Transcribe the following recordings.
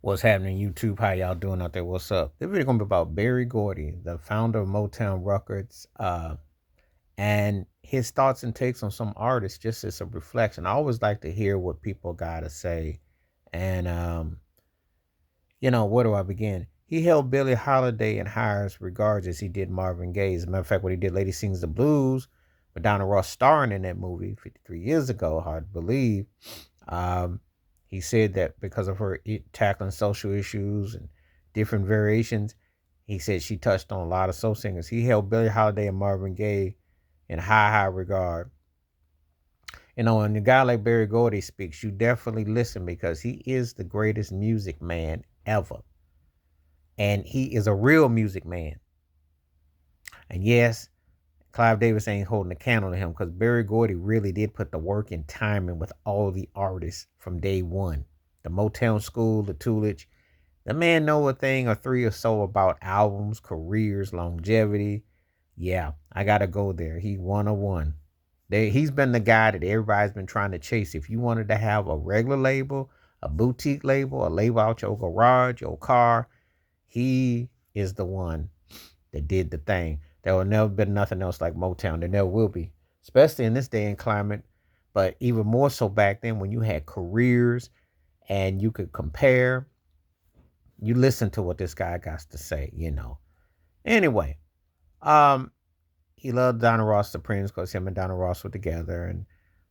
What's happening, YouTube? How y'all doing out there? What's up? This video gonna be about Berry Gordy, the founder of Motown Records, and his thoughts and takes on some artists, just as a reflection. I always like to hear what people gotta say, and where do I begin? He held Billie Holiday in higher regards as he did Marvin Gaye. As a matter of fact, what he did, Lady Sings the Blues, Madonna Ross starring in that movie 53 years ago, hard to believe. Um, he said that because of her tackling social issues and different variations, he said she touched on a lot of soul singers. He held Billie Holiday and Marvin Gaye in high regard. When a guy like Berry Gordy speaks, you definitely listen because he is the greatest music man ever. And he is a real music man. And yes, Clive Davis ain't holding a candle to him because Berry Gordy really did put the work and time in with all the artists from day one. The Motown School, the Tulish. The man know a thing or three or so about albums, careers, longevity. Yeah, I got to go there. He 101. He's been the guy that everybody's been trying to chase. If you wanted to have a regular label, a boutique label, a label out your garage, your car, he is the one that did the thing. There will never be nothing else like Motown. There never will be, especially in this day and climate. But even more so back then when you had careers and you could compare, you listen to what this guy got to say. Anyway, he loved Donna Ross Supremes because him and Donna Ross were together. And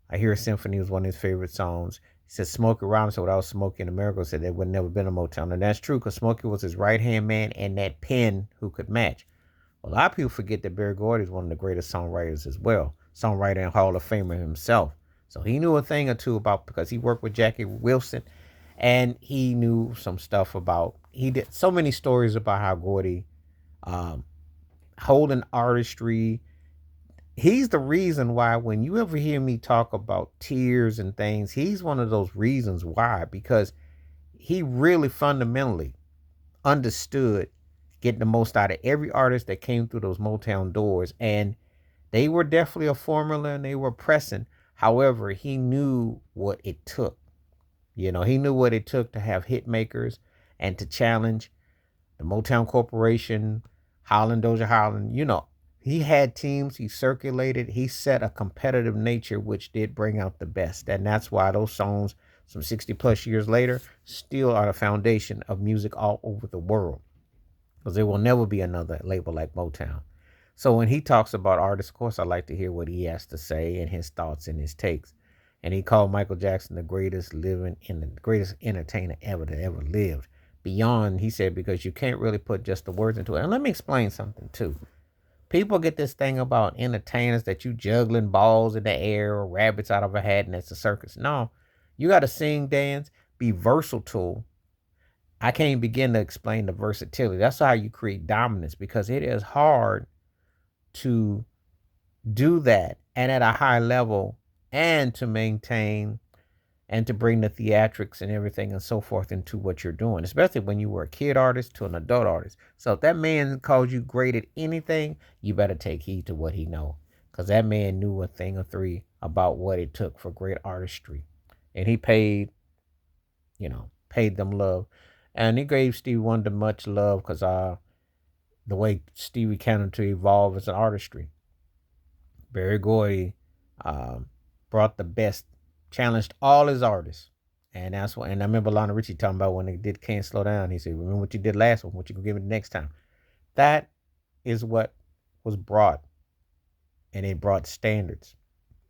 I Hear a Symphony was one of his favorite songs. He said Smokey Robinson, without Smokey in America, said there would never been a Motown. And that's true because Smokey was his right-hand man and that pen who could match. Well, a lot of people forget that Berry Gordy is one of the greatest songwriters as well. Songwriter and Hall of Famer himself. So he knew a thing or two about, because he worked with Jackie Wilson and he knew some stuff about, he did so many stories about how Gordy holding artistry. He's the reason why when you ever hear me talk about tears and things, he's one of those reasons why, because he really fundamentally understood getting the most out of every artist that came through those Motown doors. And they were definitely a formula and they were pressing. However, he knew what it took. He knew what it took to have hit makers and to challenge the Motown Corporation, Holland, Doja Holland. He had teams, he circulated, he set a competitive nature, which did bring out the best. And that's why those songs, some 60 plus years later, still are the foundation of music all over the world. Because there will never be another label like Motown. So when he talks about artists, of course, I like to hear what he has to say and his thoughts and his takes. And he called Michael Jackson the greatest living and the greatest entertainer ever that ever lived. Beyond, he said, because you can't really put just the words into it. And let me explain something too. People get this thing about entertainers that you juggling balls in the air or rabbits out of a hat and it's a circus. No, you got to sing, dance, be versatile. I can't begin to explain the versatility. That's how you create dominance, because it is hard to do that and at a high level and to maintain and to bring the theatrics and everything and so forth into what you're doing, especially when you were a kid artist to an adult artist. So if that man calls you great at anything, you better take heed to what he know, because that man knew a thing or three about what it took for great artistry. And he paid them love. And he gave Stevie Wonder much love because the way Stevie counted to evolve as an artistry. Berry Gordy brought the best, challenged all his artists. And that's what, and I remember Lionel Richie talking about when they did Can't Slow Down. He said, remember what you did last one, what you can give it next time. That is what was brought, and it brought standards.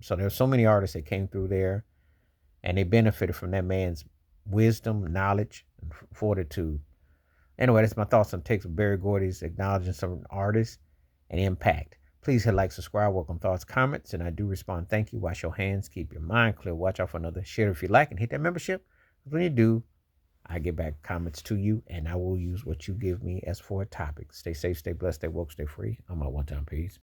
So there's so many artists that came through there and they benefited from that man's wisdom, knowledge, and fortitude. Anyway, that's my thoughts on takes of Berry Gordy's acknowledging some artists and impact. Please hit like, subscribe, welcome thoughts, comments, and I do respond. Thank you. Wash your hands, keep your mind clear. Watch out for another. Share if you like, and hit that membership. When you do, I get back comments to you, and I will use what you give me as for a topic. Stay safe, stay blessed, stay woke, stay free. I'm out one time. Peace.